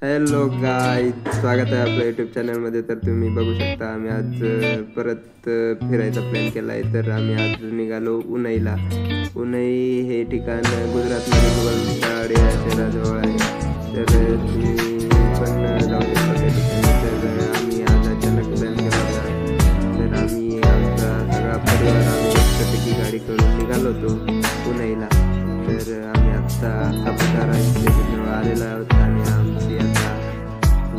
Hello गाय, स्वागत आहे आपल्या यूट्यूब चॅनलमध्ये. तर तुम्ही बघू शकता आम्ही आज परत फिरायचा प्लॅन केला आहे. तर आम्ही आज निघालो उन्हाईला. उन्हाई हे ठिकाण गुजरातमध्ये वलसाड या शहराजवळ आहे. तर तुम्ही पण जाऊ शकता त्या ठिकाणी. तर आम्ही आज अचानक प्लॅन केला होता. तर आम्ही आमचा सगळा परिवार आम्ही मस्तपैकी गाडी करून निघालो होतो उन्हाईला. तर आम्ही आत्ता सापुतारा स्टेशनवर आलेलो आहोत आणि आमची आता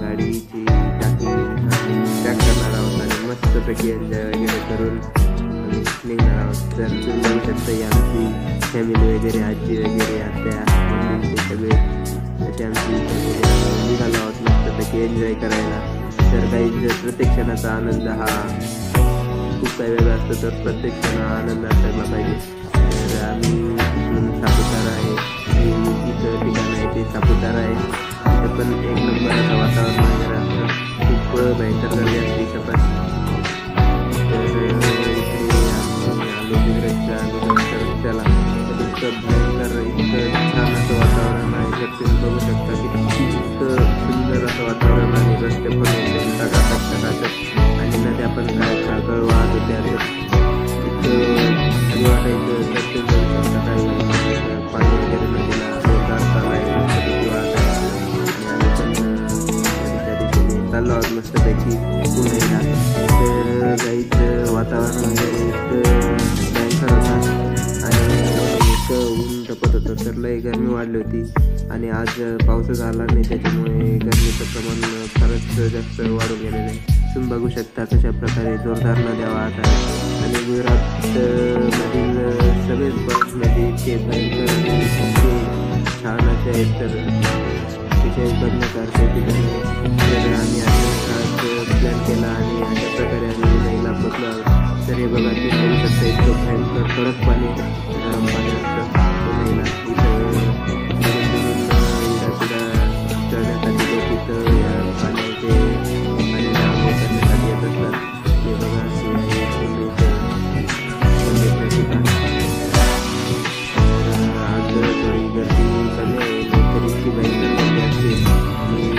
गाडीची टाकी पॅक करणार आहोत आणि मस्तपैकी एन्जॉय वगैरे करून निघणार आहोत. तर तुम्ही बघू शकता ही आमची फॅमिली वगैरे, आजी वगैरे, आत्या, मम्मी, सगळे असे आमची फॅमिली निघालो आहोत मस्तपैकी एन्जॉय करायला. तर काही प्रत्येक क्षणाचा आनंद हा खूप काही वेगळा असतो. तर प्रत्येक क्षण आनंद असायला पाहिजे. तर आम्ही सापुतारा आहे, इथं ठिकाण आहे ते सापुतारा आहे. तिथं पण एक नंबर असं वातावरण वगैरे असतं. खूप भयंकर गर्दी असते इथं पण. तर इथे आम्ही आलो गुजरातच्या रस्त्याला. तर इतकं भयंकर, इतकं छान असं वातावरण आहे. तर तुम्ही बघू शकता की इतकं सुंदर असं वातावरण आणि रस्ते पण एकदम टकाटक आणि नद्या पण काय खळखळ वाहत होत्या. तर वाटायचं. तर तुम्ही बघू शकता काही पाणी वगैरे नदीला जोरदार चालू आहे, मस्तपैकी वाहत आहे. आणि आम्ही पण नदीच्या दिशेने चाललो आहोत मस्तपैकी उन्हाईला. तर काहीच वातावरण वगैरे इतकं भयंकर होता आणि इतकं ऊन तपत होतं. तर लई गरमी वाढली होती आणि आज पाऊसच आला नाही, त्याच्यामुळे गरमीचं प्रमाण फारच जास्त वाढून गेलेलं आहे. तुम्ही बघू शकता कशा प्रकारे जोरदार नद्या वाहत आहेत आणि गुजरातमधील सगळेच बस नदी इतके भयंकर आणि इतके छान असे आहेत. तर तिथे बघण्यासारखे ठिकाणी. तर आम्ही आज प्लॅन केला आणि अशा प्रकारे आम्ही उन्हाईला पोचलो आहोत. तर हे बघा, तुम्ही बघू शकता इतकं भयंकर कडक पाणी, गरम पाणी असतं उन्हाईला. चढण्यासाठी लोक इथं या पाण्याचे करण्यासाठी येत असतात. हे बघा, आज थोडी गर्दी कमी आहे, तरी इतकी भयंकर गर्दी असते.